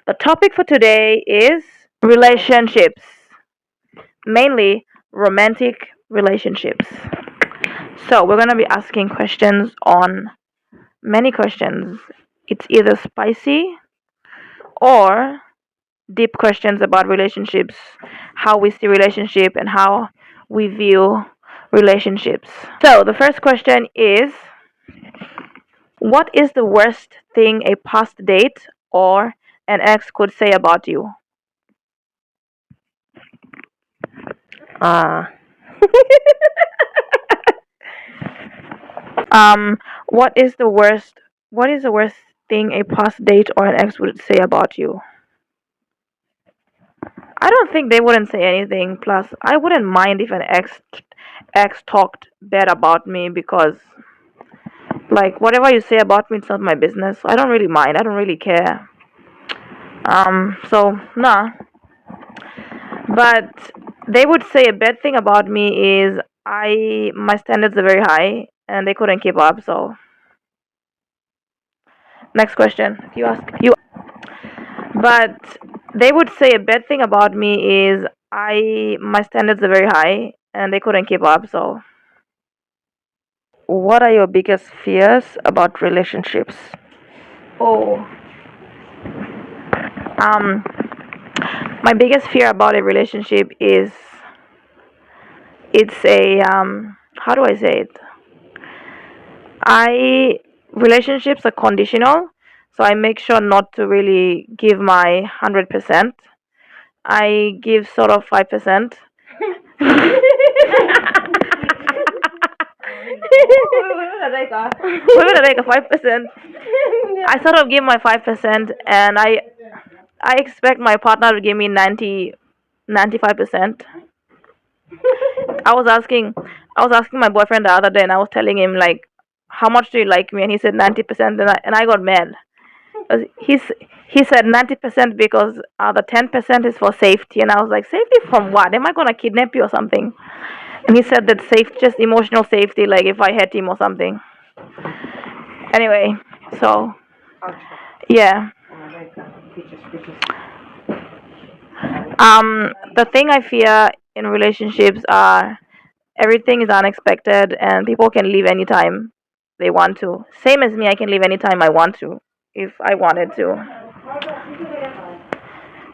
The topic for today is relationships, mainly romantic relationships. So, we're going to be asking questions on many questions. It's either spicy or deep questions about relationships, how we see relationship and how we view relationships. So, the first question is, what is the worst thing a past date or an ex could say about you? Ah, Um, what is the worst? What is the worst thing a past date or an ex would say about you? I don't think they wouldn't say anything. Plus, I wouldn't mind if an ex talked bad about me because, like, whatever you say about me, it's not my business. So I don't really mind. I don't really care. So nah. But they would say a bad thing about me is my standards are very high and they couldn't keep up. So next question. You. But they would say a bad thing about me is my standards are very high and they couldn't keep up. So what are your biggest fears about relationships? oh, um, my biggest fear about a relationship is it's a how do I say it? I Relationships are conditional, so I make sure not to really give my 100%. I give sort of 5%. We're gonna take a 5%. I sort of give my 5%, and I expect my partner to give me 95%. I was asking I was asking my boyfriend the other day, and I was telling him like, how much do you like me? And he said 90%, and I got mad. 'Cause he said 90% because the 10% is for safety, and I was like, safety from what? Am I gonna kidnap you or something? And he said that just emotional safety, like if I hit him or something. Anyway, so yeah. The thing I fear in relationships are everything is unexpected and people can leave anytime they want to. Same as me, I can leave anytime I want to if I wanted to.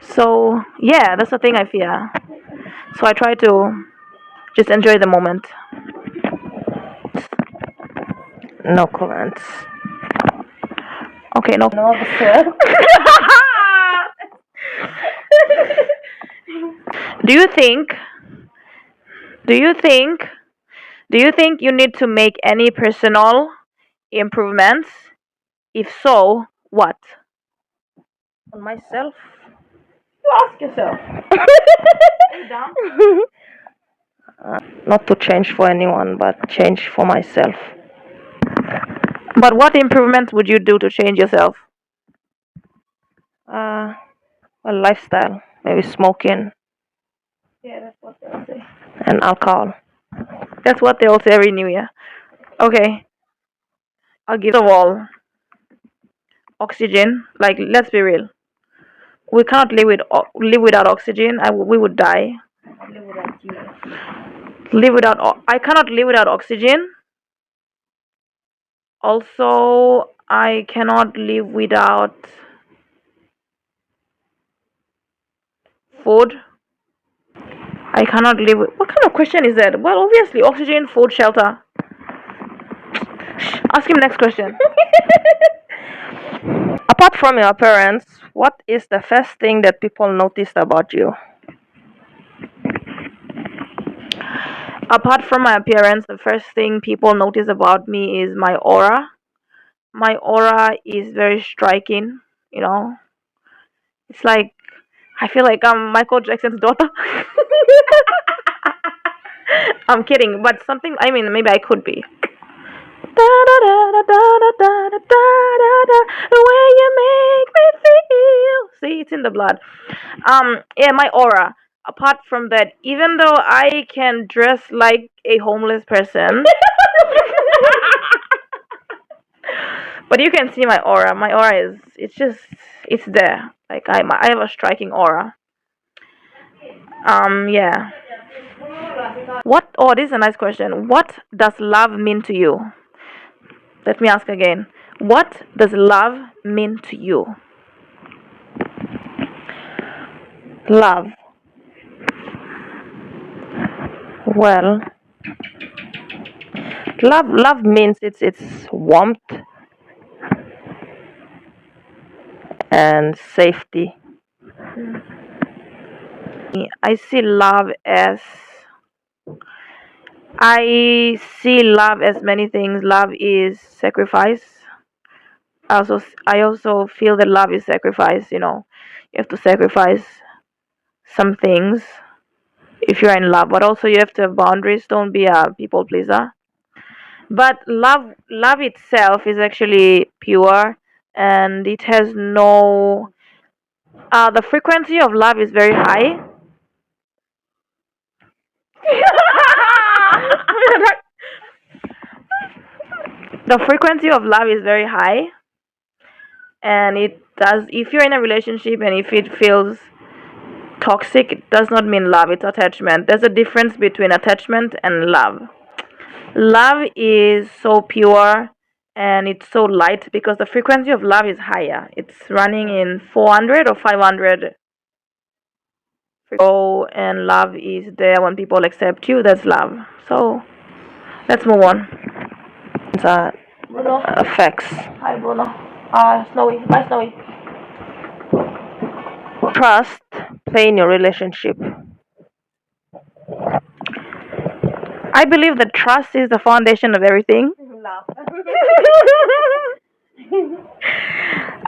So yeah, that's the thing I fear. So I try to just enjoy the moment. No comments. Okay, no. No, sir. do you think? Do you think? Do you think you need to make any personal improvements? If so, what? On myself? You ask yourself. Not to change for anyone, but change for myself. But what improvements would you do to change yourself? Uh, a lifestyle, maybe smoking Yeah, that's what they all say. and alcohol. That's what they all say every New Year. Okay, I'll give of all oxygen. Like, let's be real. We cannot live without oxygen. We would die. I cannot live without oxygen. Also, I cannot live without food. I cannot live. What kind of question is that? Well, obviously, oxygen, food, shelter. Ask him next question. Apart from your appearance, what is the first thing that people noticed about you? Apart from my appearance, the first thing people notice about me is my aura. My aura is very striking. You know, it's like I feel like I'm Michael Jackson's daughter. I'm kidding, but something. I mean, maybe I could be. Da da da da da da da da da. The way you make me feel. See, it's in the blood. Yeah, my aura. Apart from that, even though I can dress like a homeless person, But you can see my aura. My aura is, it's there. Like I have a striking aura. Yeah. This is a nice question. What does love mean to you? Let me ask again. What does love mean to you? Love. Well, love means it's warmth and safety. I see love as I see love as many things. Love is sacrifice. I also feel that love is sacrifice. You have to sacrifice some things if you're in love, but also you have to have boundaries. Don't be a people pleaser. But love itself is actually pure, and it has no. The frequency of love is very high. The frequency of love is very high, and it does. If you're in a relationship and if it feels toxic, it does not mean love. It's attachment. There's a difference between attachment and love. Love is so pure and it's so light because the frequency of love is higher. It's running in 400 or 500. Oh, and love is there when people accept you. That's love. So let's move on. That Bruno. affects Hi, Bruno. Snowy. Bye, Snowy. trust play in your relationship. I believe that trust is the foundation of everything.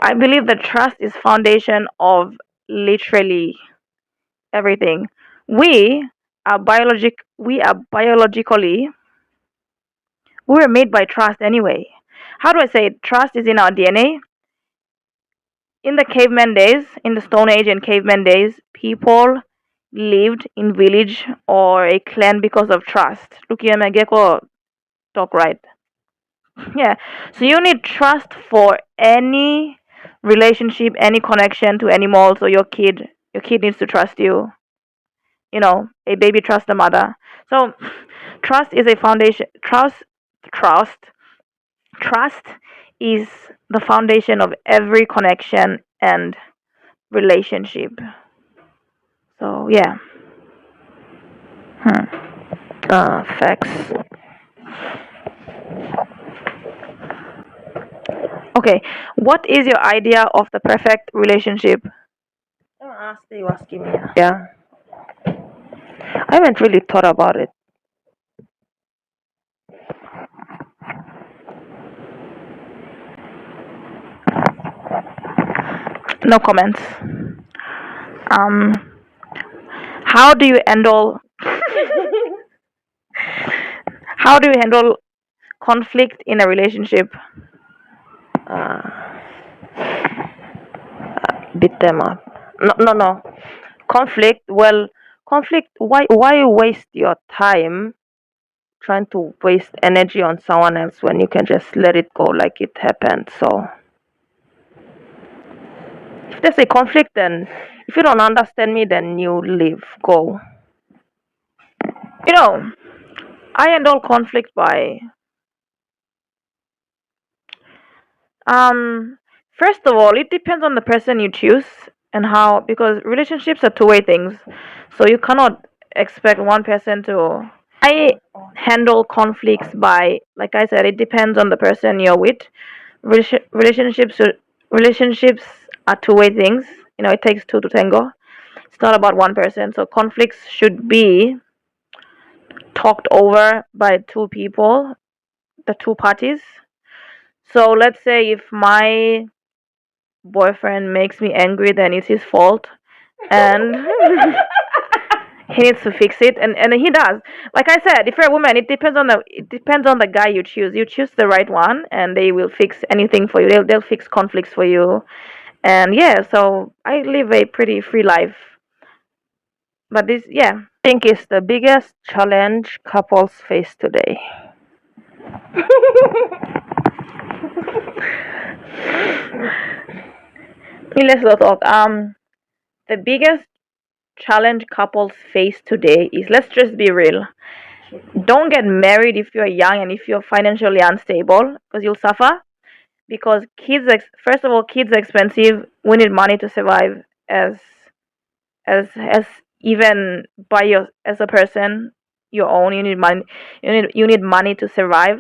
I believe that trust is foundation of literally everything. We we are biologically we were made by trust anyway. How do I say it? Trust is in our DNA. In the caveman days, in the Stone Age and caveman days, people lived in village or a clan because of trust. Look here, Mageko talk right. Yeah. So you need trust for any relationship, any connection to animals or your kid. Your kid needs to trust you. A baby trusts the mother. So trust is a foundation. Trust, trust is the foundation of every connection and relationship. So yeah. Facts. Okay. What is your idea of the perfect relationship? You asking me. Yeah. I haven't really thought about it. No comments. Um, how do you handle how do you handle conflict in a relationship? Uh, Beat them up. No, no, no. Conflict. Well, conflict. Why waste your time trying to waste energy on someone else when you can just let it go like it happened? So if there's a conflict, then if you don't understand me, then you leave. Go. I handle conflict by first of all, it depends on the person you choose and how, because relationships are two-way things. So you cannot expect one person to I handle conflicts by, like I said, it depends on the person you're with. Relationships relationships are two-way things. It takes two to tango. It's not about one person. So conflicts should be talked over by two people, the two parties. So let's say if my boyfriend makes me angry, then it's his fault, and he needs to fix it, and he does. Like I said, if you're a woman, it depends on the guy you choose. You choose the right one, and they will fix anything for you. They'll fix conflicts for you, and yeah. So I live a pretty free life. But this, yeah. I think is the biggest challenge couples face today. Let's not talk. The biggest challenge couples face today is, let's just be real. Don't get married if you're young and if you're financially unstable, because you'll suffer. Because first of all, kids are expensive. We need money to survive as even by your as a person your own. You need money. You need money to survive.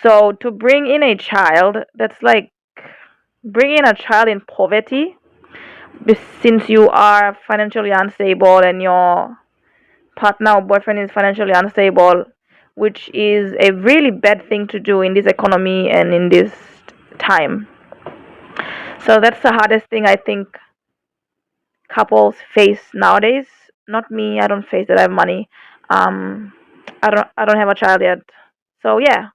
So to bring in a child, that's like bringing a child in poverty, since you are financially unstable and your partner or boyfriend is financially unstable, which is a really bad thing to do in this economy and in this time. So that's the hardest thing I think couples face nowadays. Not me, I don't face that. I have money. Um, I don't have a child yet. So yeah,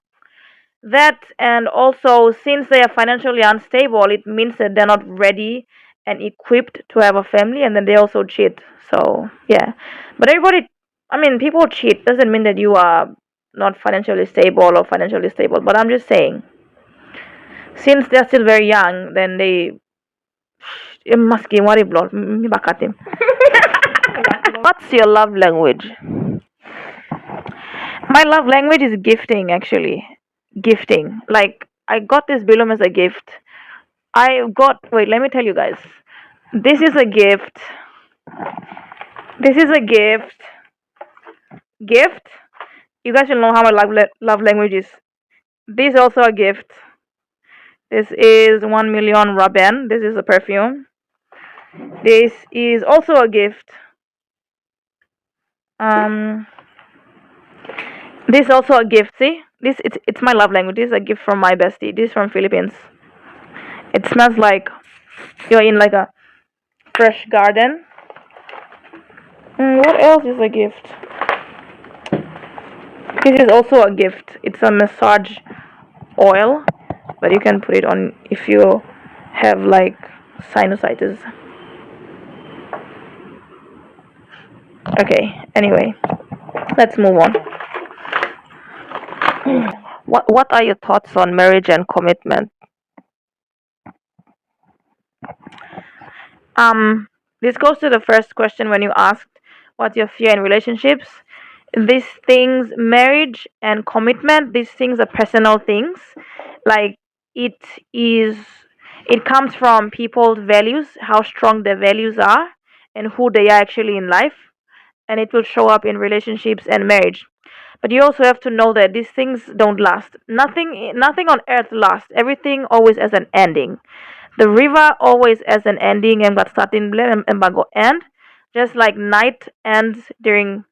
that, and also since they are financially unstable, it means that they're not ready and equipped to have a family, and then they also cheat. So yeah, but everybody, I mean, people cheat doesn't mean that you are not financially stable or financially stable. But I'm just saying, since they're still very young, then they masking worry blood. Bakatim. What's your love language? My love language is gifting, actually. Gifting. Like, I got this Bilum as a gift. Wait, let me tell you guys. This is a gift. This is a gift. Gift. You guys will know how my love language is. This is also a gift. This is 1 million Raben. This is a perfume. This is also a gift. Um, this is also a gift. See, it's my love language. This is a gift from my bestie. This is from Philippines. It smells like you're in like a fresh garden. What else is a gift? This is also a gift. It's a massage oil, but you can put it on if you have like sinusitis. Okay, anyway, let's move on. What are your thoughts on marriage and commitment? This goes to the first question when you asked what's your fear in relationships. These things, marriage and commitment, these things are personal things. Like, it is, it comes from people's values, how strong their values are, and who they are actually in life, and it will show up in relationships and marriage. But you also have to know that these things don't last. Nothing on earth lasts. Everything always has an ending. The river always has an ending, and got starting blame and go end. Just like night ends during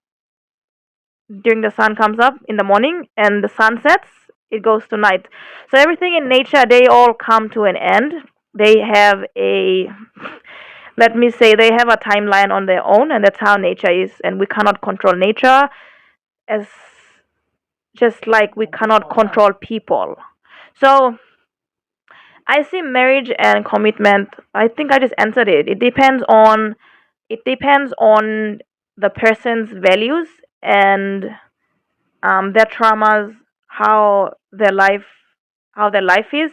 the sun comes up in the morning and the sun sets, it goes to night. So everything in nature, they all come to an end. They have a, let me say, they have a timeline on their own, and that's how nature is. And we cannot control nature, as just like we cannot control people. So I see marriage and commitment. I think I just answered it. It depends on the person's values and their traumas, how their life how their life is.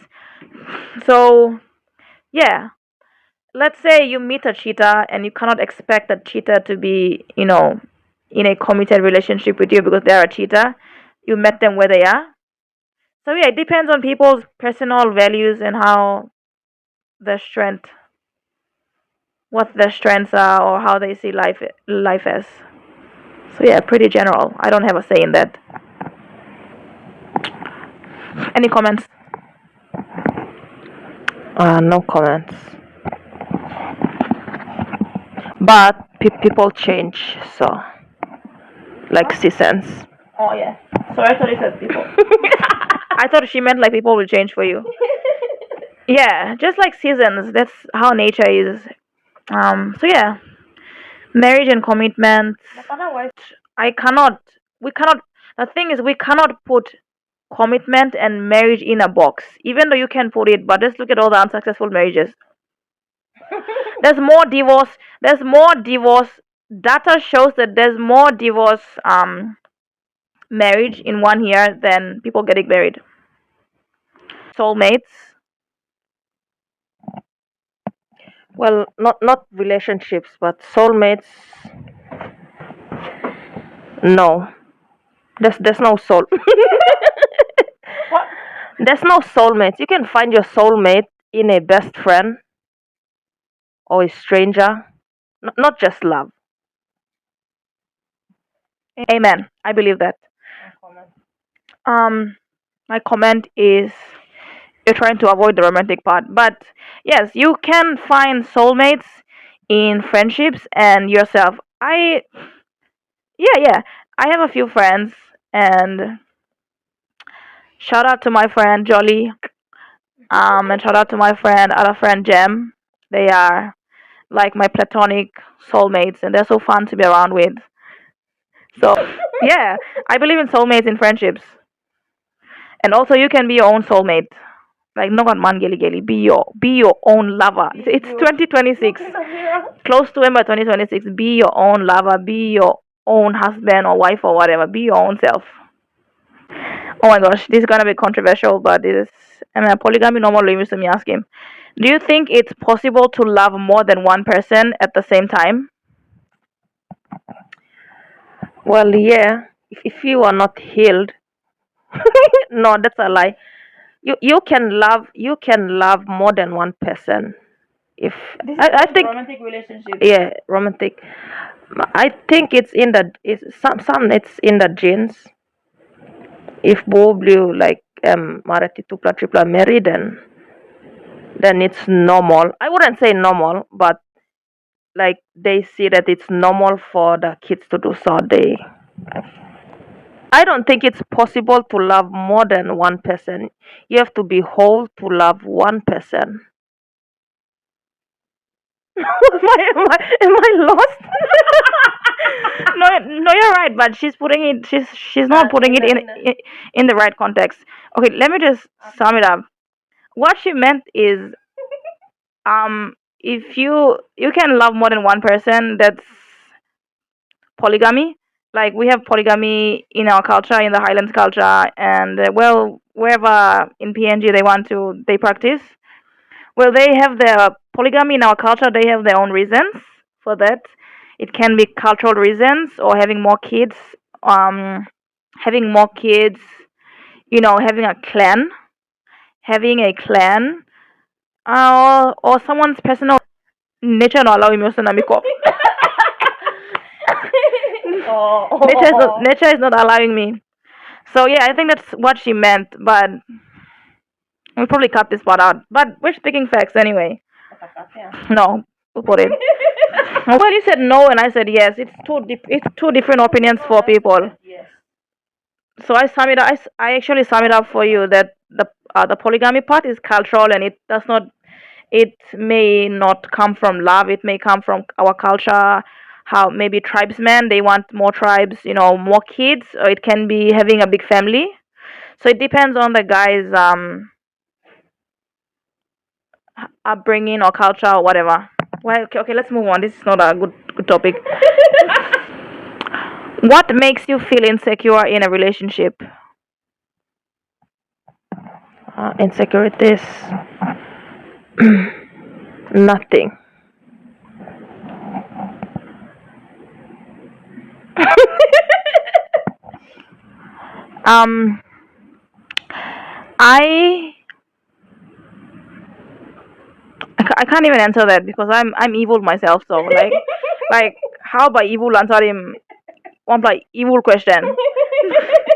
So yeah, let's say you meet a cheater and you cannot expect a cheater to be, in a committed relationship with you because they're a cheater. You met them where they are. So yeah, it depends on people's personal values and how their strength, what their strengths are, or how they see life as. So yeah, pretty general. I don't have a say in that. Any comments? No comments. But people change, so like seasons. Oh yeah. Sorry, I thought it said people. I thought she meant like people will change for you. Yeah, just like seasons. That's how nature is. So yeah, marriage and commitment. I cannot. We cannot. The thing is, we cannot put commitment and marriage in a box. Even though you can put it, but just look at all the unsuccessful marriages. There's more divorce. There's more divorce. Data shows that there's more divorce marriage in 1 year than people getting married. soulmates? Well, not relationships, but soulmates. No, there's no soul. What? There's no soulmates. You can find your soulmate in a best friend or a stranger, not just love. Amen. I believe that. Um, my comment is you're trying to avoid the romantic part, but yes, you can find soulmates in friendships and yourself. Yeah. I have a few friends, and shout out to my friend Jolly, and shout out to my other friend Jem. They are like my platonic soulmates, and they're so fun to be around with. So yeah, I believe in soulmates in friendships, and also you can be your own soulmate. Like no one man geli geli. Be your own lover. It's 2026. Close to Ember 2026. Be your own lover. Be your own husband or wife or whatever. Be your own self. Oh my gosh, this is gonna be controversial, but this is polygamy normal limits to me ask him. Do you think it's possible to love more than one person at the same time? Well, yeah. If you are not healed, no, that's a lie. You can love more than one person. If This is I about think romantic relationships. yeah, romantic. I think it's some it's in the genes. If both you like married tupla tripla married, then it's normal. I wouldn't say normal, but like they see that it's normal for the kids to do so. I don't think it's possible to love more than one person. You have to be whole to love one person. Am I lost? No, you're right, but she's not putting it in the right context. Okay, let me just sum it up. What she meant is, if you can love more than one person, that's polygamy. Like we have polygamy in our culture, in the Highlands culture, and well, wherever in PNG they practice. Well, they have their polygamy in our culture. They have their own reasons for that. It can be cultural reasons or having more kids. Um, having more kids. Having a clan. Having a clan. Or someone's personal nature no allow emotion amiko. Nature is not allowing me. So yeah, I think that's what she meant. But we'll probably cut this part out. But we're speaking facts anyway. No, we'll put it. Well, you said no and I said yes. It's two different opinions for people. So I sum it up. I actually sum it up for you that the polygamy part is cultural and it does not. It may not come from love. It may come from our culture. How maybe tribesmen they want more tribes, more kids, or it can be having a big family. So it depends on the guy's upbringing or culture or whatever. Well, okay, let's move on. This is not a good topic. What makes you feel insecure in a relationship? Insecurities. Nothing. Um, I I can't even answer that because I'm evil myself. So like how about evil answer him? One like evil question.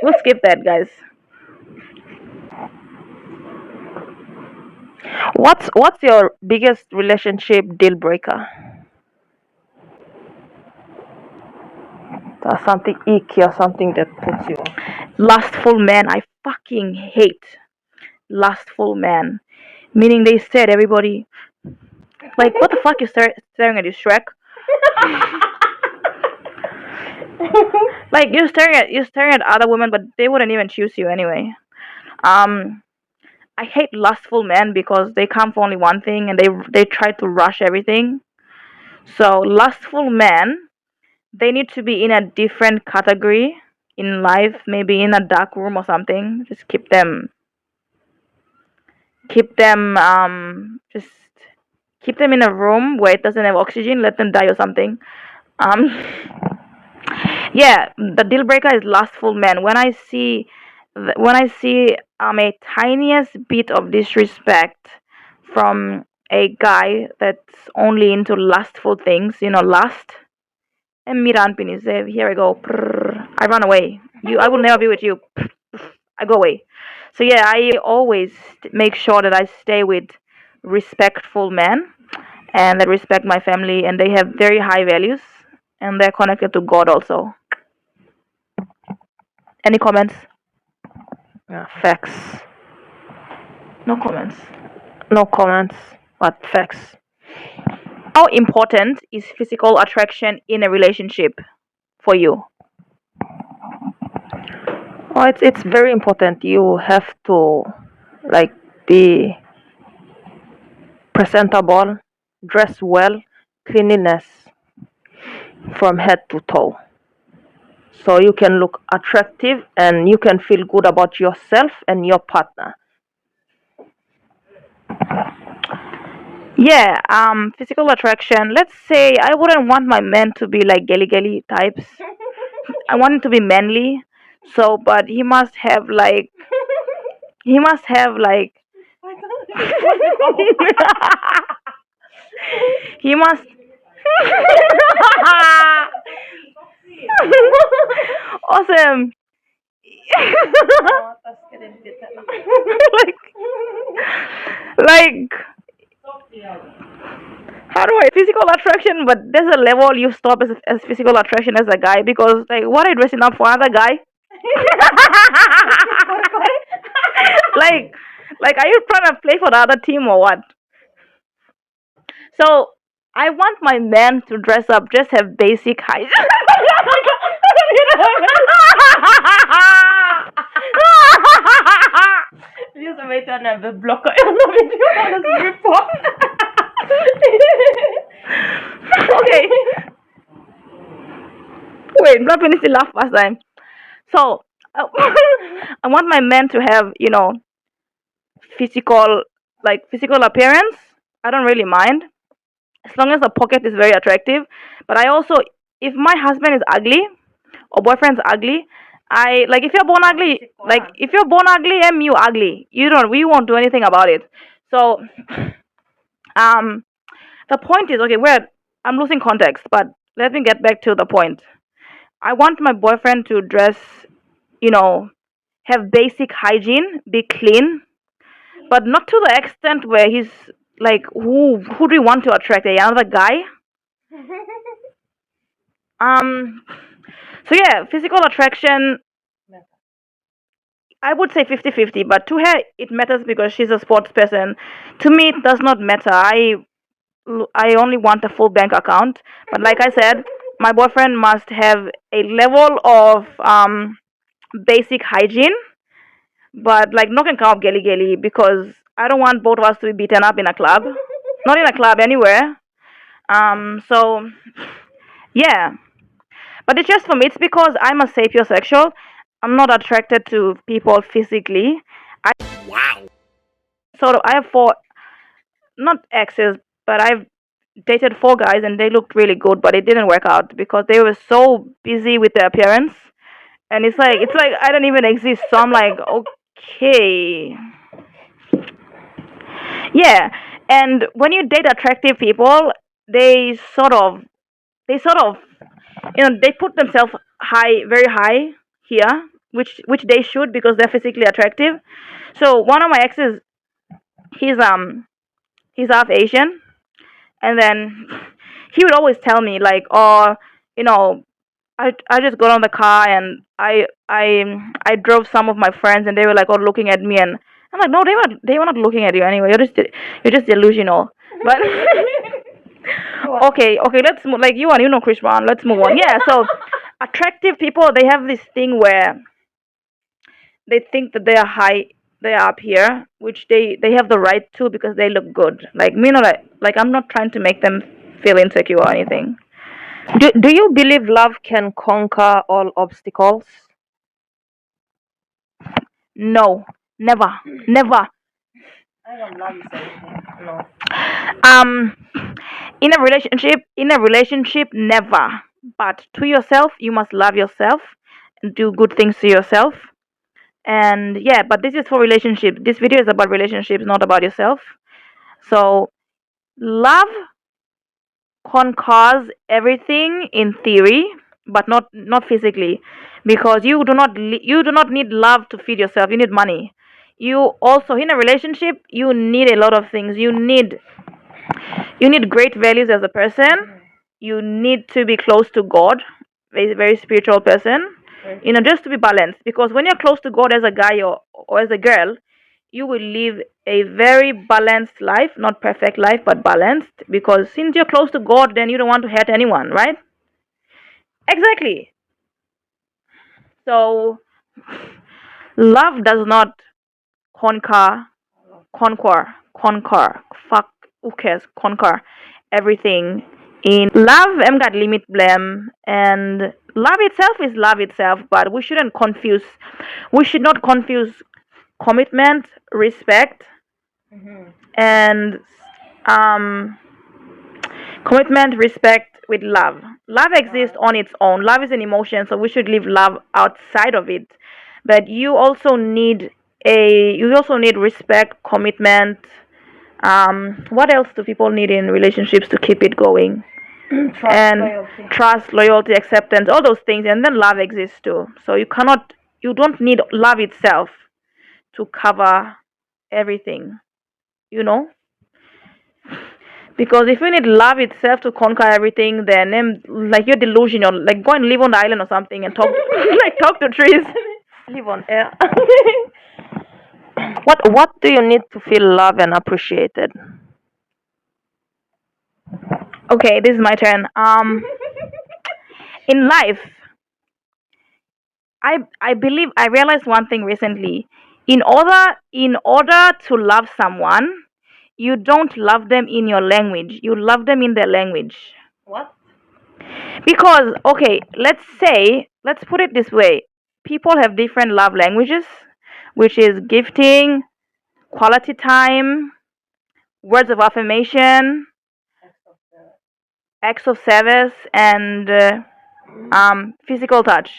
We'll skip that, guys. What's your biggest relationship deal breaker? Something icky or something that puts you off. Lustful men, I fucking hate lustful men. Meaning they stare at everybody. Like what the fuck you staring at you, Shrek? Like you're staring at other women, but they wouldn't even choose you anyway. Um, I hate lustful men because they come for only one thing and they try to rush everything. So lustful men, they need to be in a different category in life, maybe in a dark room or something. Just keep them keep them just keep them in a room where it doesn't have oxygen, let them die or something. Um, yeah, the deal breaker is lustful men. When I see a tiniest bit of disrespect from a guy that's only into lustful things, lust. And Miran Pinis, here I go. Prrr, I run away. I will never be with you. I go away. So yeah, I always make sure that I stay with respectful men and that respect my family and they have very high values and they're connected to God also. Any comments? Yeah, facts. No comments. No comments, but facts. How important is physical attraction in a relationship for you? Oh, it's very important. You have to like be presentable, dress well, cleanliness from head to toe. So you can look attractive and you can feel good about yourself and your partner. Yeah, physical attraction. Let's say I wouldn't want my men to be like gelly types. I want him to be manly. So, but he must have like he must awesome. like like how do I physical attraction? But there's a level you stop as physical attraction as a guy because like what are you dressing up for another guy? like like are you trying to play for the other team or what? So I want my man to dress up, just have basic hygiene. Just wait on a blocker on the video on the report. Okay. Wait, not finish the laugh last time. So I want my man to have, physical physical appearance. I don't really mind. As long as the pocket is very attractive. But I also if my husband is ugly or boyfriend's ugly, I like if you're born ugly if you're born ugly and you ugly. We won't do anything about it. So um the point is okay, I'm losing context, but let me get back to the point. I want my boyfriend to dress, you know, have basic hygiene, be clean, but not to the extent where he's like, who do you want to attract? Another guy? Um. So yeah, physical attraction. I would say 50-50, but to her it matters because she's a sports person. To me, it does not matter. I only want a full bank account, but like I said, my boyfriend must have a level of basic hygiene, but like no can come up gelly because I don't want both of us to be beaten up in a club, not in a club anywhere. So yeah, but it's just for me. It's because I'm a sapiosexual. I'm not attracted to people physically. I I have four, not exes, but I've dated four guys and they looked really good, but it didn't work out because they were so busy with their appearance. And it's like I don't even exist. So I'm like, okay, yeah. And when you date attractive people, they sort of they sort of they put themselves high, very high here, which they should because they're physically attractive. So one of my exes, he's he's half Asian, and then he would always tell me like, oh, you know, I just got on the car and I drove some of my friends and they were like all looking at me and I'm like, no, they were not looking at you anyway. You're just delusional. But okay, let's move. Like you know Chris Brown. Let's move on. Yeah, so attractive people, they have this thing where they think that they are high, they are up here, which they have the right to because they look good. Like me, not like I'm not trying to make them feel insecure or anything. Do you believe love can conquer all obstacles? No, never, never. I don't love you anything. No. Um, in a relationship, never. But to yourself, you must love yourself and do good things to yourself. And yeah, but this is for relationship. This video is about relationships, not about yourself. So love conquers everything in theory, but not physically, because you do not need love to feed yourself. You need money. You also, in a relationship, you need a lot of things. You need great values as a person. You need to be close to God, very very spiritual person. Just to be balanced. Because when you're close to God as a guy or as a girl, you will live a very balanced life, not perfect life, but balanced. Because since you're close to God, then you don't want to hurt anyone, right? Exactly. So love does not conquer, conquer. Fuck, who cares? Conquer everything. In love, em got limit blame, and love itself is love itself. But we should not confuse commitment, respect, and um commitment, respect with love. Love exists on its own. Love is an emotion, so we should leave love outside of it. But you also need respect, commitment. What else do people need in relationships to keep it going? And loyalty. trust, loyalty, acceptance, all those things, and then love exists too. So you don't need love itself to cover everything, you know? Because if you need love itself to conquer everything, then like you're delusional. Like go and live on the island or something and talk, like talk to trees. Live on air. What do you need to feel loved and appreciated? Okay, this is my turn. In life, I believe I realized one thing recently. In order to love someone, you don't love them in your language. You love them in their language. What? Because, okay, let's put it this way. People have different love languages, which is gifting, quality time, words of affirmation, acts of service, and physical touch.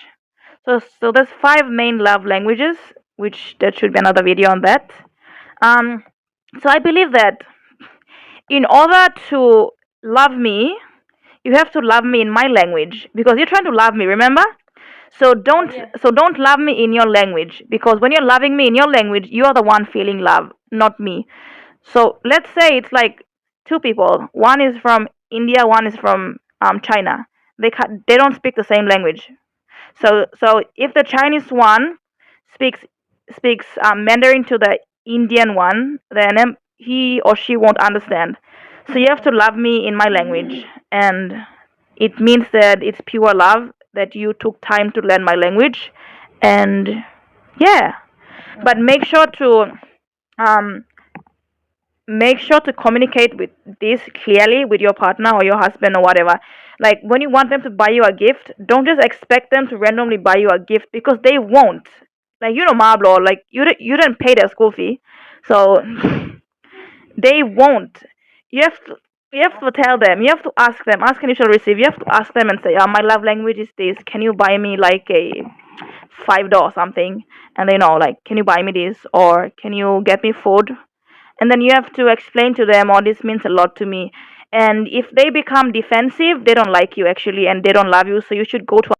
So there's five main love languages, which there should be another video on that. Um, so I believe that in order to love me, you have to love me in my language because you're trying to love me. Remember? So don't Yeah. so don't love me in your language because when you're loving me in your language, you're the one feeling love, not me. So let's say it's like two people. One is from India, one is from China. They don't speak the same language. So if the Chinese one speaks speaks Mandarin to the Indian one, then he or she won't understand. So you have to love me in my language, and it means that it's pure love that you took time to learn my language, and yeah. But um, make sure to communicate with this clearly with your partner or your husband or whatever. Like when you want them to buy you a gift, don't just expect them to randomly buy you a gift because they won't. Like Mablo, like you didn't pay their school fee, so they won't. You have to you have to tell them. You have to ask them. Ask and you shall receive. You have to ask them and say, my love language is this. Can you buy me like a $5 or something? And they know, like, can you buy me this or can you get me food? And then you have to explain to them, oh, this means a lot to me. And if they become defensive, they don't like you actually, and they don't love you. So you should go to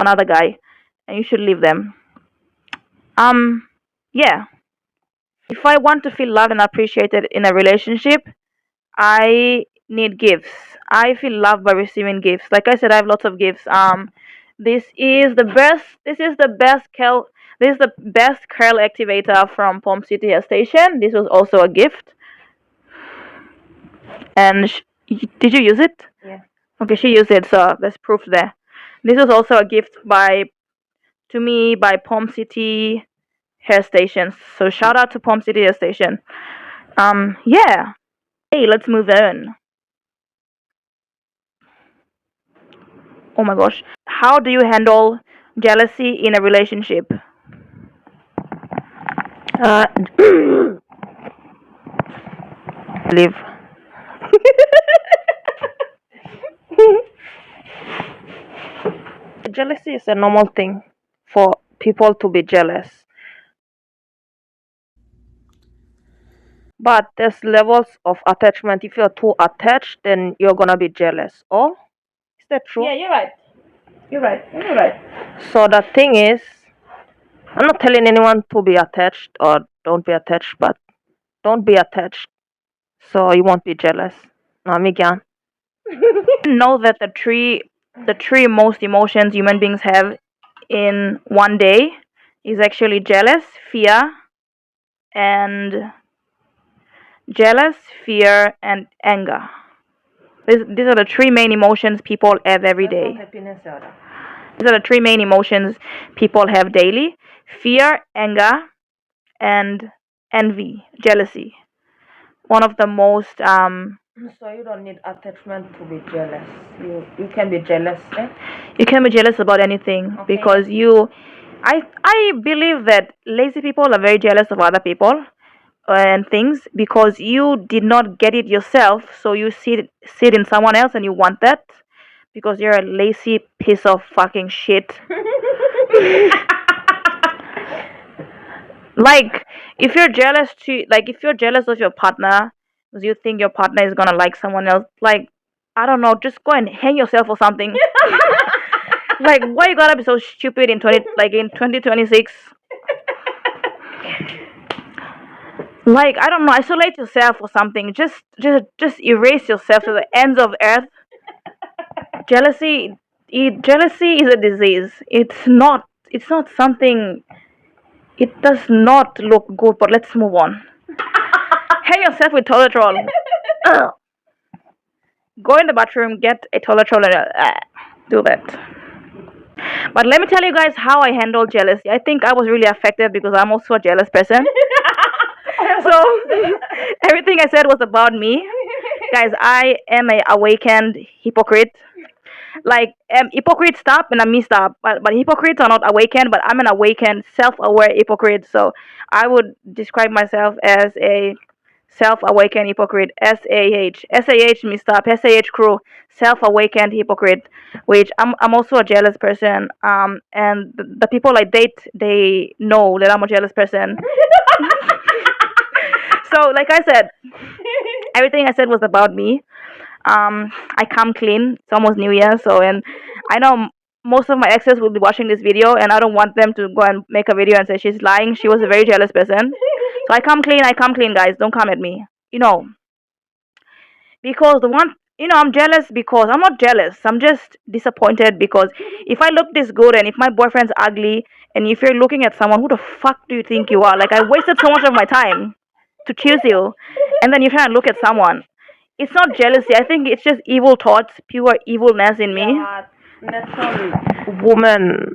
another guy, and you should leave them. Yeah. If I want to feel loved and appreciated in a relationship, I need gifts. I feel loved by receiving gifts. Like I said, I have lots of gifts. This is the best. This is the best curl activator from Palm City Hair Station. This was also a gift. And did you use it? Yeah. Okay, she used it, so there's proof there. This was also a gift to me by Palm City Hair Station. So shout out to Palm City Hair Station. Yeah. Hey, let's move on. Oh my gosh. How do you handle jealousy in a relationship? Uh, Live. Jealousy is a normal thing for people to be jealous. But there's levels of attachment. If you're too attached, then you're gonna be jealous. Oh, is that true? Yeah, you're right. You're right. You're right. So the thing is, I'm not telling anyone to be attached or don't be attached, but don't be attached so you won't be jealous. No, me can. Know that the three most emotions human beings have in one day is actually fear, and jealous, fear, and anger. These are the three main emotions people have every day. These are the three main emotions people have daily: fear, anger, and envy, jealousy. One of the most So you don't need attachment to be jealous. You can be jealous. you can be jealous about anything because I believe that lazy people are very jealous of other people and things because you did not get it yourself, so you see it in someone else and you want that because you're a lazy piece of fucking shit. Like if you're jealous of your partner because you think your partner is gonna like someone else, like I don't know, just go and hang yourself or something. Like why you gotta be so stupid in 2026? Like I don't know, isolate yourself or something. Just erase yourself to the ends of earth. Jealousy is a disease. It's not something. It does not look good, but let's move on. Hang yourself with toilet roll. Go in the bathroom, get a toilet roll, and do that. But let me tell you guys how I handle jealousy. I think I was really affected because I'm also a jealous person. So everything I said was about me. Guys, I am a awakened hypocrite. Like hypocrites stop and I'm me stop, but hypocrites are not awakened, but I'm an awakened, self-aware hypocrite. So I would describe myself as a self-awakened hypocrite. SAH me stop, SAH crew, self-awakened hypocrite. Which I'm also a jealous person. And the people I date, they know that I'm a jealous person. So like I said, everything I said was about me. I come clean. It's almost New Year, so and I know most of my exes will be watching this video, and I don't want them to go and make a video and say she's lying. She was a very jealous person. So I come clean. I come clean, guys. Don't come at me. Because I'm jealous because I'm not jealous. I'm just disappointed because if I look this good and if my boyfriend's ugly and if you're looking at someone, who the fuck do you think you are? Like I wasted so much of my time to choose you, and then you're trying to look at someone. It's not jealousy. I think it's just evil thoughts, pure evilness in me. Natural woman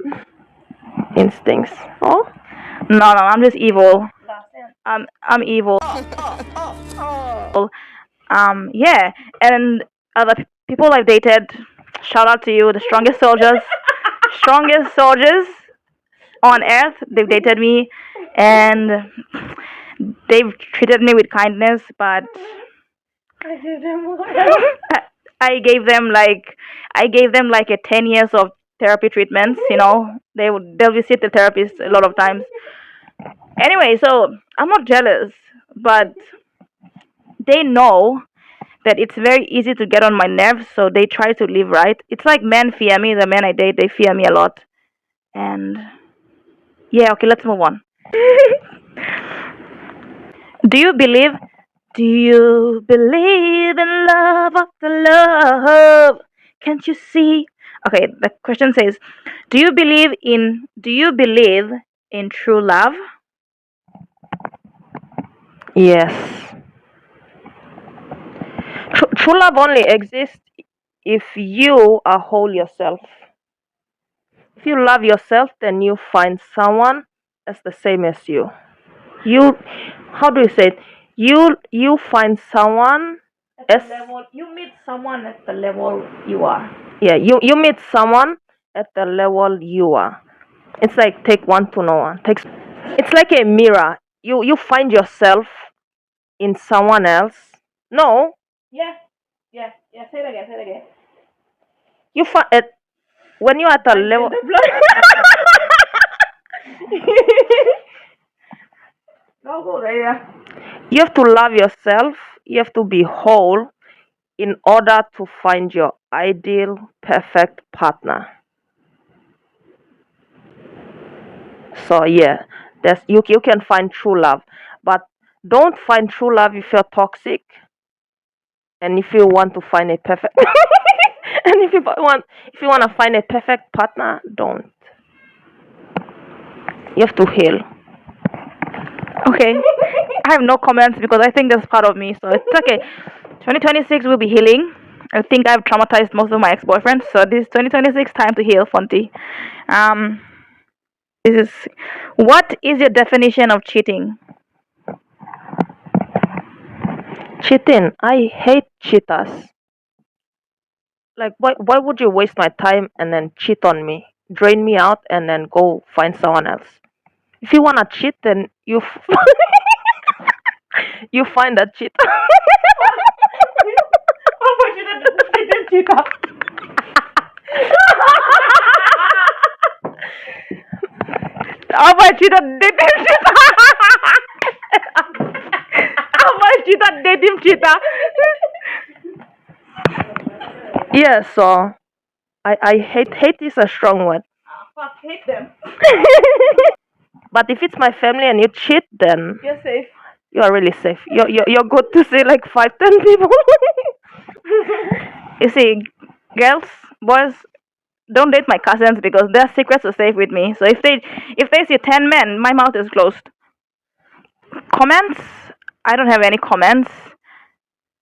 instincts. Oh? No, I'm just evil. I'm evil. Yeah, and other people I've dated, shout out to you, the strongest soldiers on earth. They've dated me, and they've treated me with kindness, but I gave them like a 10 years of therapy treatments. They'll visit the therapist a lot of times. Anyway, so I'm not jealous, but they know that it's very easy to get on my nerves, so they try to live right. It's like men fear me. The men I date, they fear me a lot. And yeah, okay, let's move on. Do you believe in love after love? Can't you see? Okay, the question says, do you believe in true love? Yes. True love only exists if you are whole yourself. If you love yourself, then you find someone that's the same as you. How do you say it? You find someone as You meet someone at the level you are. yeah. You meet someone at the level you are. It's like take one to know one. It's like a mirror. You find yourself in someone else. No, Yeah, yeah, yeah. Say it again. Say it again. you find it when you're at a Like level. in the blood. No go right there. You have to love yourself. You have to be whole in order to find your ideal, perfect partner. So yeah, you can find true love, but don't find true love if you're toxic and if you want to find a perfect and if you want to find a perfect partner, don't. You have to heal. Okay. I have no comments because I think that's part of me, so it's okay. 2026 will be healing. I think I've traumatized most of my ex-boyfriends, so this 2026 time to heal, Fonty. Um, this is what is your definition of cheating? Cheating. I hate cheaters. Like why would you waste my time and then cheat on me, drain me out, and then go find someone else? If you wanna cheat, then you find that cheater. How about you didn't cheat up? How about you didn't cheat? How about you didn't cheat? Yeah, so I hate is a strong word. Fuck, hate them. But if it's my family and you cheat, then You're safe. you are really safe. You're good to see like 5, 10 people. You see, girls, boys, don't date my cousins because their secrets are safe with me. So if they see 10 men, my mouth is closed. Comments? I don't have any comments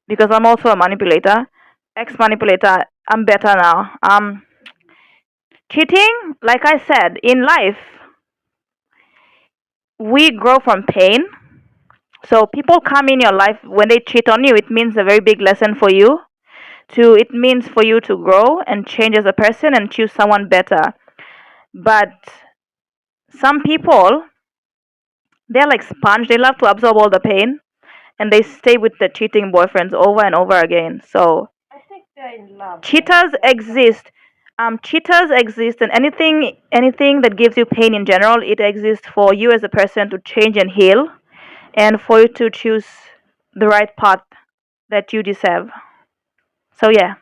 because I'm also a manipulator, ex manipulator. I'm better now. Cheating, like I said, in life we grow from pain. So people come in your life when they cheat on you. It means a very big lesson for you. It means for you to grow and change as a person and choose someone better. But some people, they're like sponge. They love to absorb all the pain, and they stay with the cheating boyfriends over and over again. So I think they're in love. cheaters exist. Cheaters exist, and anything that gives you pain in general, it exists for you as a person to change and heal, and for you to choose the right path that you deserve. So yeah.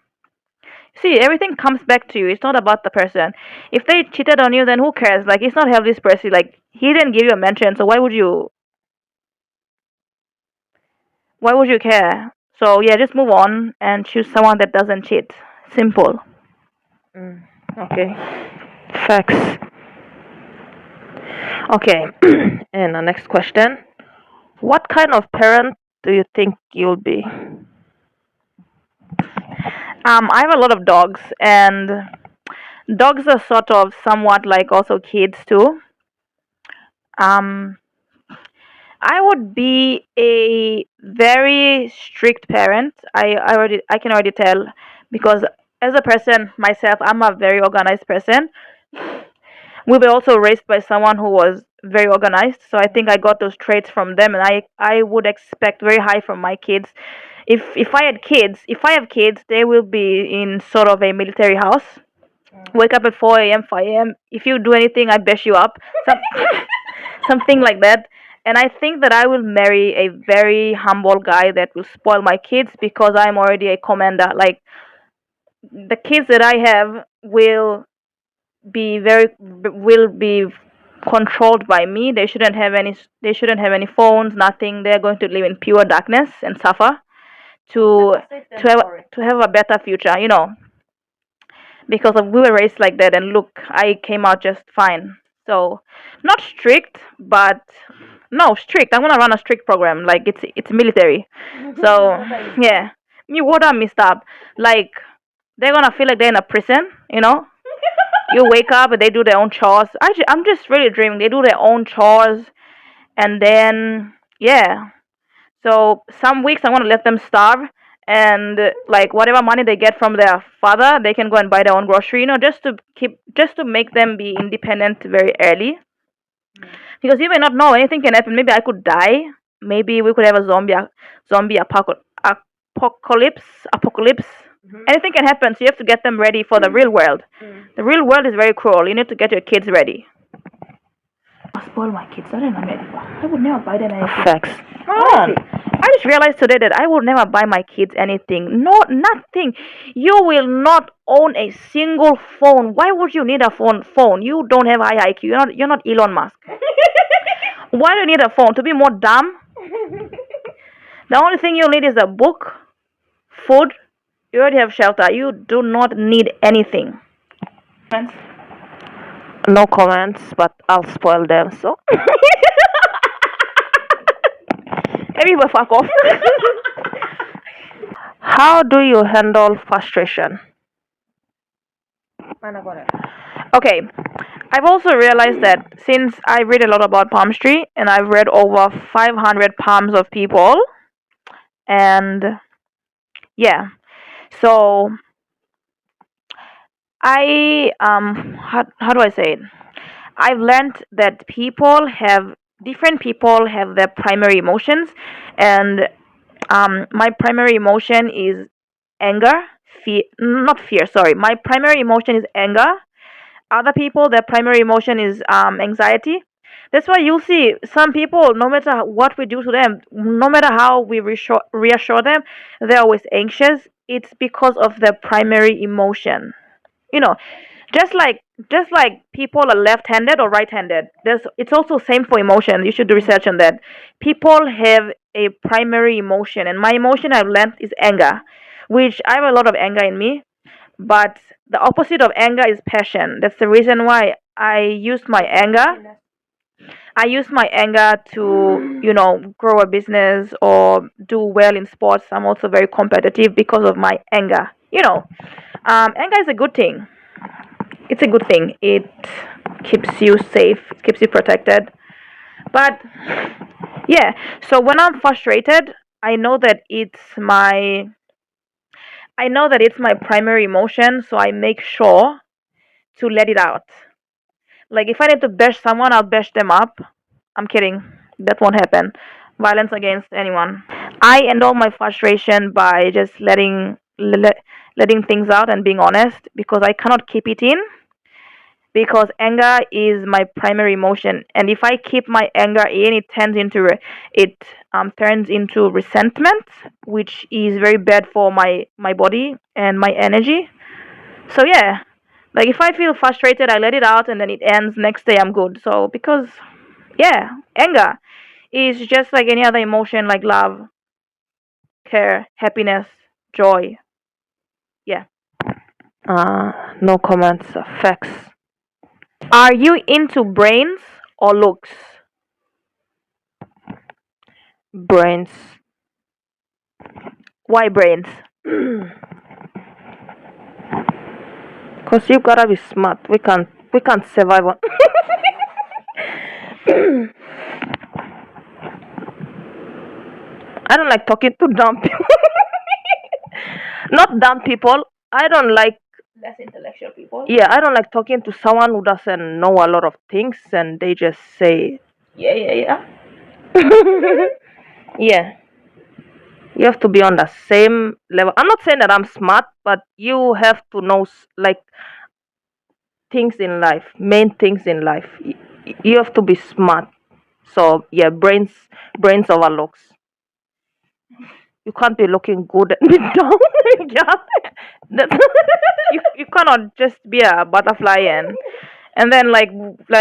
See, everything comes back to you. It's not about the person. If they cheated on you, then who cares? Like, it's not Elvis Presley. Like, he didn't give you a mention, so why would you care? So yeah, just move on and choose someone that doesn't cheat. Simple. Okay. Facts. Okay. And the next question. What kind of parent do you think you'll be? I have a lot of dogs, and dogs are sort of somewhat like also kids too. Um, I would be a very strict parent. I can already tell because as a person myself, I'm a very organized person. We were also raised by someone who was very organized, so I think I got those traits from them, and I would expect very high from my kids. If I have kids, they will be in sort of a military house. Wake up at 4 a.m., 5 a.m. If you do anything, I bash you up. Some, something like that. And I think that I will marry a very humble guy that will spoil my kids because I'm already a commander. Like, the kids that I have will be controlled by me. They shouldn't have any phones, nothing. They're going to live in pure darkness and suffer to to have a better future, because we were raised like that, and look, I came out just fine. So, not strict, but no, strict. I'm gonna run a strict program, like it's military. So yeah, me water me stop. Like, they're gonna feel like they're in a prison. You wake up and they do their own chores. I'm just really dreaming. They do their own chores, and then yeah. So some weeks I'm gonna let them starve, and like whatever money they get from their father, they can go and buy their own grocery, just to make them be independent very early. Because you may not know, anything can happen. Maybe I could die. Maybe we could have a zombie apocalypse. Anything can happen, so you have to get them ready for the real world. The real world is very cruel. You need to get your kids ready. I spoil my kids. I would never buy them anything. Facts. Honestly, I just realized today that I will never buy my kids anything. No, nothing. You will not own a single phone. Why would you need a phone? You don't have high IQ. You're not Elon Musk. Why do you need a phone? To be more dumb? The only thing you need is a book, food. You already have shelter. You do not need anything. Friends? No comments, but I'll spoil them. So Maybe we'll fuck off. how do you handle frustration? Okay, I've also realized that since I read a lot about palmistry and I've read over 500 palms of people, and yeah, so how do I say it? I've learned that different people have their primary emotions, and my primary emotion is anger, not fear. Sorry, my primary emotion is anger. Other people, their primary emotion is anxiety. That's why you'll see some people, no matter what we do to them, no matter how we reassure them, they're always anxious. It's because of their primary emotion. You know, just like just like people are left-handed or right-handed. It's also same for emotion. You should do research on that. People have a primary emotion, and my emotion I've learned is anger, which I have a lot of anger in me. But the opposite of anger is passion. That's the reason why I use my anger to, grow a business or do well in sports. I'm also very competitive because of my anger. Anger is a good thing. It's a good thing. It keeps you safe, it keeps you protected. But yeah, so when I'm frustrated, I know that it's my I know that it's my primary emotion, so I make sure to let it out. Like if I need to bash someone, I'll bash them up. I'm kidding. That won't happen. Violence against anyone. I end all my frustration by just letting things out and being honest because I cannot keep it in because anger is my primary emotion, and if I keep my anger in, it turns into resentment, which is very bad for my body and my energy. So yeah, like if I feel frustrated, I let it out, and then it ends. Next day, I'm good. So because yeah, anger is just like any other emotion, like love, care, happiness, joy. Yeah. No comments. Facts. Are you into brains or looks? Brains. Why brains? Cause you gotta be smart. We can't survive on. I don't like talking to dumb people. Not dumb people. I don't like. Less intellectual people. Yeah, I don't like talking to someone who doesn't know a lot of things and they just say. Yeah. Yeah. You have to be on the same level. I'm not saying that I'm smart, but you have to know like things in life, main things in life. You have to be smart. So yeah, brains over looks. You can't be looking good and be dumb. Yeah, that's You cannot just be a butterfly and then like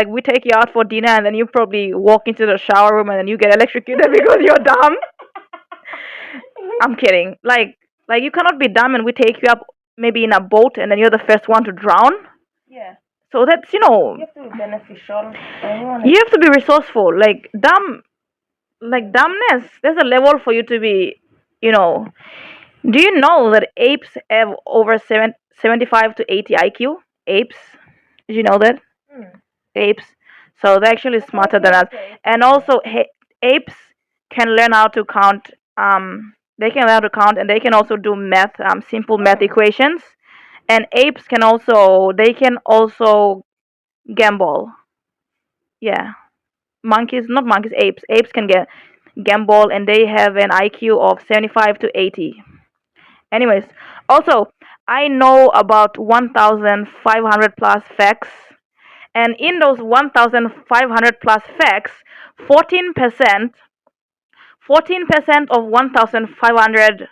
we take you out for dinner and then you probably walk into the shower room and then you get electrocuted because you're dumb. I'm kidding. Like you cannot be dumb and we take you up maybe in a boat and then you're the first one to drown. yeah. So that's You have to be beneficial. you have to be resourceful. Like dumbness. There's a level for you to be, you know. Do you know that apes have over 75 to 80 IQ? Apes. Did you know that? Apes. So they're actually smarter than us. And also, apes can learn how to count They can learn to count, and they can also do math, simple math equations. And apes can also, they can also gamble. Yeah, monkeys, not monkeys, apes. Apes can get gamble, and they have an IQ of 75 to 80. Anyways, also, I know about 1,500 plus facts, and in those 1,500 plus facts, 14%, 14% of 1,500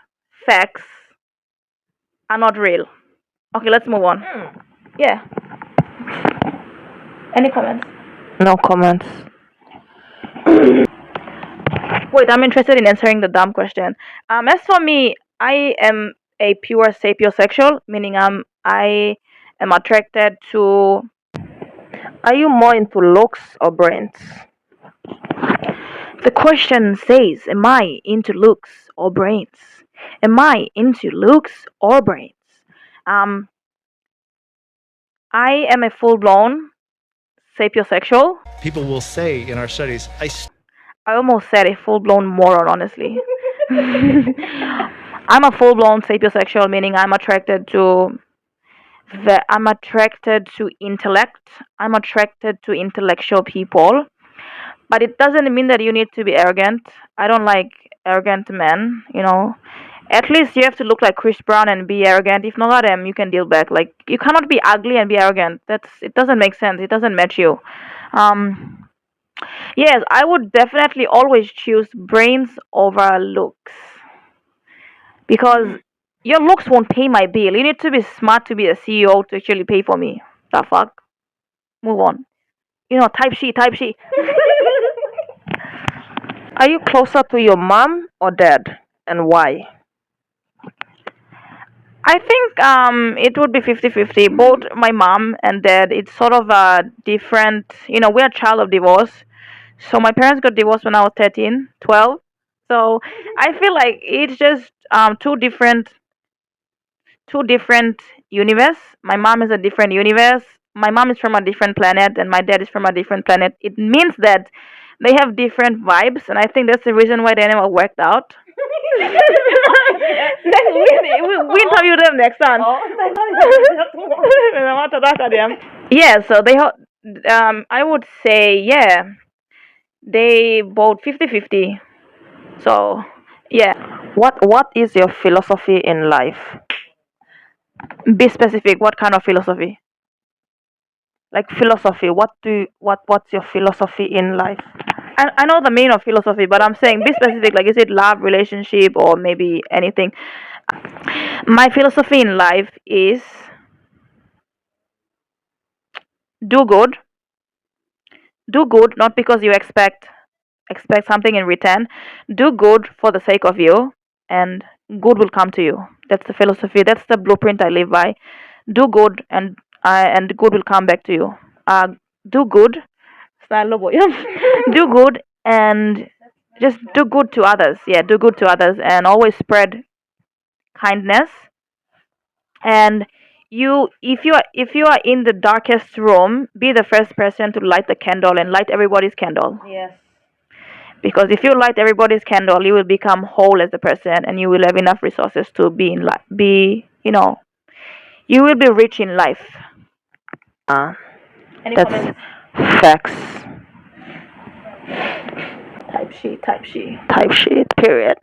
facts are not real. Okay, let's move on. Yeah. Any comments? No comments. Wait, I'm interested in answering the dumb question. As for me, I am a pure sapiosexual, meaning I am attracted to. Are you more into looks or brains? The question says, am I into looks or brains? Am I into looks or brains? Um, I am a full-blown sapiosexual. People will say in our studies, I almost said a full-blown moron, honestly. I'm a full-blown sapiosexual, meaning I'm attracted to intellect. I'm attracted to intellectual people, but it doesn't mean that you need to be arrogant. I don't like arrogant men. At least you have to look like Chris Brown and be arrogant. If not them, you can deal back. Like, you cannot be ugly and be arrogant. It doesn't make sense. It doesn't match you. Um, yes, I would definitely always choose brains over looks, because your looks won't pay my bill. You need to be smart to be a CEO to actually pay for me. The fuck? Move on. Type she, type she. Are you closer to your mom or dad, and why? I think it would be 50-50. Both my mom and dad, it's sort of a different, we're a child of divorce. So my parents got divorced when I was 13, 12. So I feel like it's just two different universe. My mom is a different universe. My mom is from a different planet, and my dad is from a different planet. It means that they have different vibes, and I think that's the reason why they never worked out. We interview them next time. Yeah, so I would say, yeah, they both 50-50. So, yeah. What is your philosophy in life? Be specific. What kind of philosophy? Like philosophy, what's your philosophy in life? I know the meaning of philosophy, but I'm saying be specific. Like, is it love, relationship, or maybe anything? My philosophy in life is do good. Do good, not because you expect something in return. Do good for the sake of you, and good will come to you. That's the philosophy. That's the blueprint I live by. Do good, and good will come back to you. Uh, do good. Do good, and just do good to others. Yeah, do good to others, and always spread kindness. And if you are in the darkest room, be the first person to light the candle and light everybody's candle. Yes. Because if you light everybody's candle, you will become whole as a person, and you will have enough resources to be in life. You will be rich in life. Any That's comments? facts. Type she. Type she. Type shit. Period.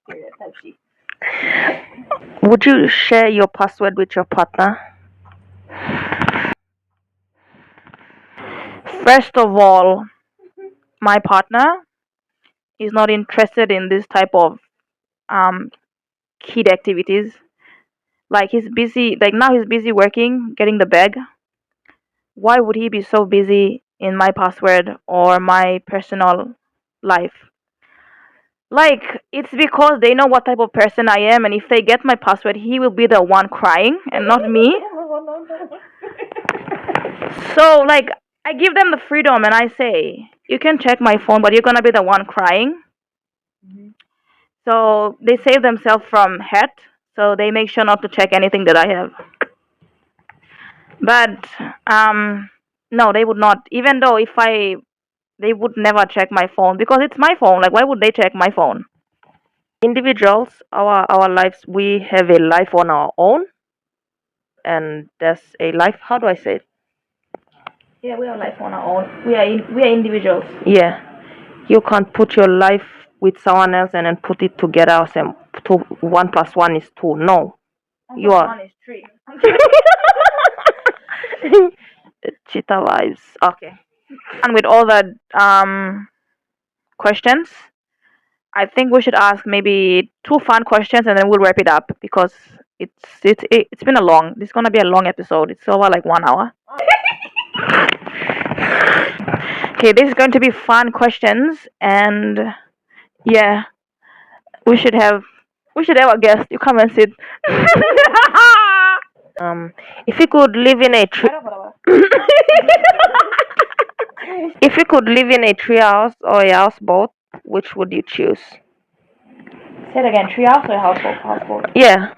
Period. Type she. Would you share your password with your partner? First of all, my partner is not interested in this type of kid activities. Like, he's busy. Like, now he's busy working, getting the bag. Why would he be so busy in my password or my personal life? Like, it's because they know what type of person I am, and if they get my password, he will be the one crying and not me. So, like, I give them the freedom, and I say, you can check my phone, but you're gonna be the one crying. So they save themselves from hurt. So they make sure not to check anything that I have. But no, they would not. Even though they would never check my phone, because it's my phone. Like, why would they check my phone? Individuals, our lives, we have a life on our own, and there's a life. How do I say it? Yeah, we have life on our own. We are individuals. Yeah, you can't put your life with someone else and then put it together and say 1 plus 1 is 2. No, you are. 1 is 3. Cheetah vibes. Okay. And with all the questions, I think we should ask maybe 2 fun questions and then we'll wrap it up because it's been a long. This is gonna be a long episode. It's over like 1 hour. Okay, this is going to be fun questions and yeah, we should have a guest. You come and sit. If you could live in a tree, if you could live in a tree house or a houseboat, which would you choose? Say it again. Treehouse or houseboat? Houseboat. Yeah,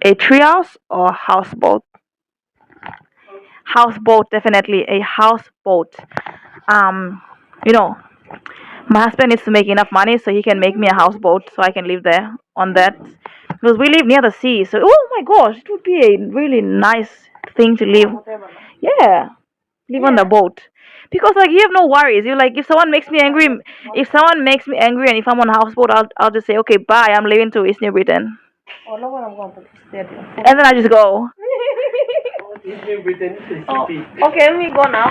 a tree house or houseboat. Houseboat, definitely a houseboat. You know, my husband needs to make enough money so he can make me a houseboat so I can live there on that. Because we live near the sea, so oh my gosh, it would be a really nice thing to live. Yeah, live on the boat. Because like you have no worries. You like if someone makes me angry, and if I'm on a houseboat, I'll just say okay, bye. I'm leaving to East New Britain, and then I just go. Okay, let me go now.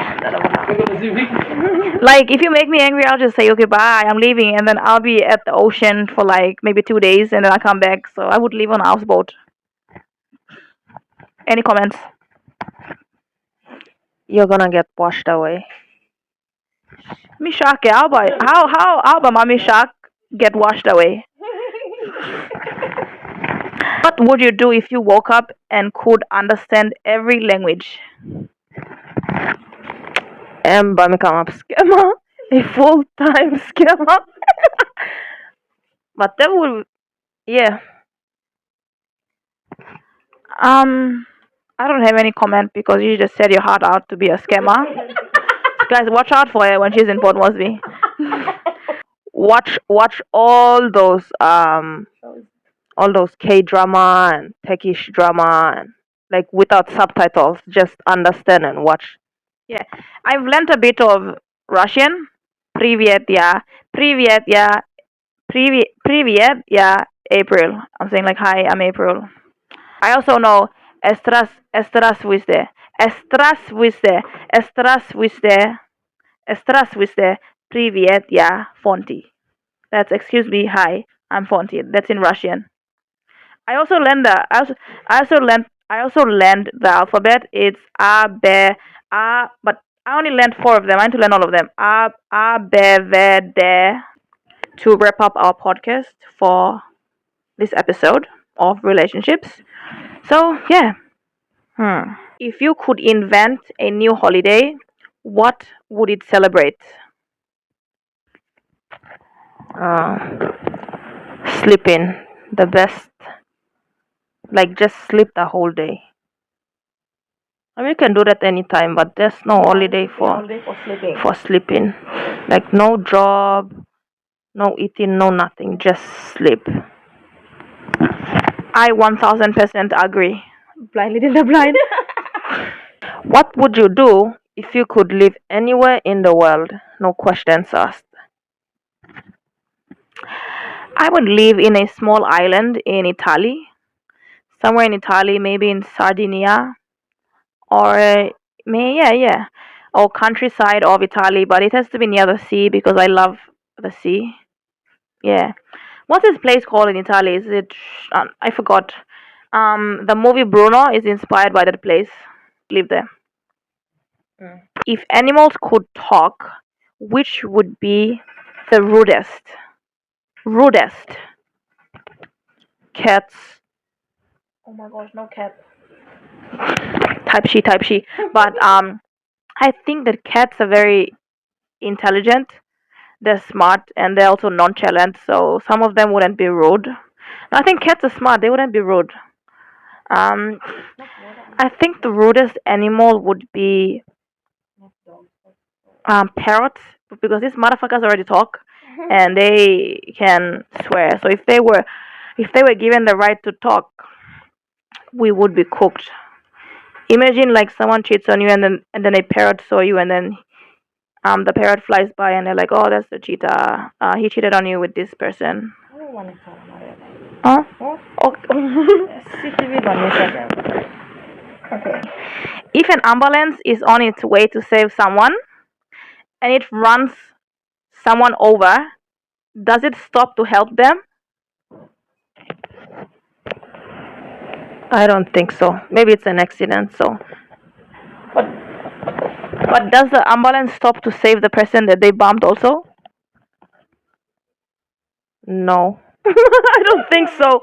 Like if you make me angry, I'll just say okay, bye. I'm leaving, and then I'll be at the ocean for like maybe 2 days, and then I'll come back. So I would live on a houseboat. Any comments? You're gonna get washed away. Mishak, how about my Mishak get washed away? What would you do if you woke up and could understand every language? Become a scammer, a full-time scammer. But that would, yeah. I don't have any comment because you just set your heart out to be a scammer. Guys, watch out for her when she's in Port Moresby. Watch all those K-drama and Turkish drama and like without subtitles, just understand and watch. Yeah, I've learnt a bit of Russian. Привет, yeah. Привет, yeah. Привет, yeah. April. I'm saying like hi, I'm April. I also know Здравствуйте. Привет, yeah. Fonty. That's excuse me, hi, I'm Fonty. That's in Russian. I also learned the alphabet. It's A B A, but I only learned 4 of them. I need to learn all of them. A B V D. To wrap up our podcast for this episode of relationships. So yeah. If you could invent a new holiday, what would it celebrate? Sleeping, the best. Like just sleep the whole day. I mean, you can do that anytime, but there's no holiday for sleeping. sleeping. Like no job, no eating, no nothing. Just sleep. I 1000% agree. Blind leading the blind. What would you do if you could live anywhere in the world? No questions asked. I would live in a small island in Italy. Somewhere in Italy, maybe in Sardinia or or countryside of Italy, but it has to be near the sea because I love the sea. Yeah. What's this place called in Italy? Is it? I forgot. The movie Bruno is inspired by that place. Live there. If animals could talk, which would be the rudest? Rudest. Cats. Oh my gosh, no cat. Type she. But I think that cats are very intelligent. They're smart and they're also nonchalant, so some of them wouldn't be rude. I think cats are smart. They wouldn't be rude. I think the rudest animal would be parrots because these motherfuckers already talk and they can swear. So if they were given the right to talk, we would be cooked. Imagine like someone cheats on you, and then a parrot saw you, and then the parrot flies by, and they're like, oh, that's the cheetah. He cheated on you with this person. Huh? Okay. If an ambulance is on its way to save someone and it runs someone over, does it stop to help them? I don't think so. Maybe it's an accident. So But does the ambulance stop to save the person that they bumped also? no, I don't think so.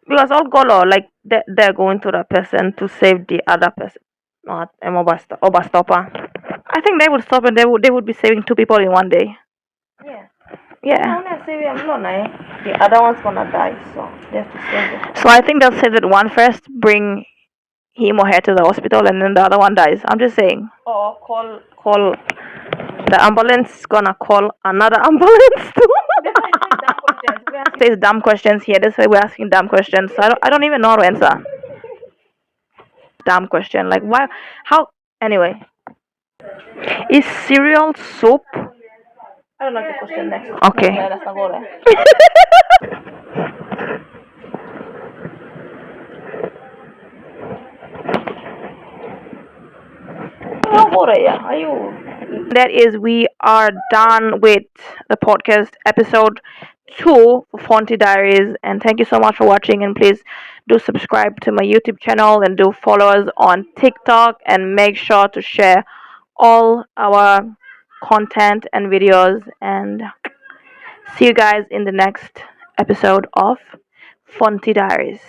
Because all golo like they're going to the person to save the other person. Not Obastopa. I think they would stop, and they would be saving two people in one day. Yeah. Yeah. The other one's gonna die, so they have to save it. So I think they'll save that one first, bring him or her to the hospital, and then the other one dies. I'm just saying. Or call the ambulance gonna call another ambulance too. There's dumb questions here. That's why we're asking dumb questions. So I don't even know how to answer. Dumb question. Like why? How? Anyway. Is cereal soup? I don't like the question next. Okay. Yeah, that's not good. That is, we are done with the podcast episode 2 for Fontydairies, and thank you so much for watching, and please do subscribe to my YouTube channel and do follow us on TikTok, and make sure to share all our content and videos, and see you guys in the next episode of Fontydairies.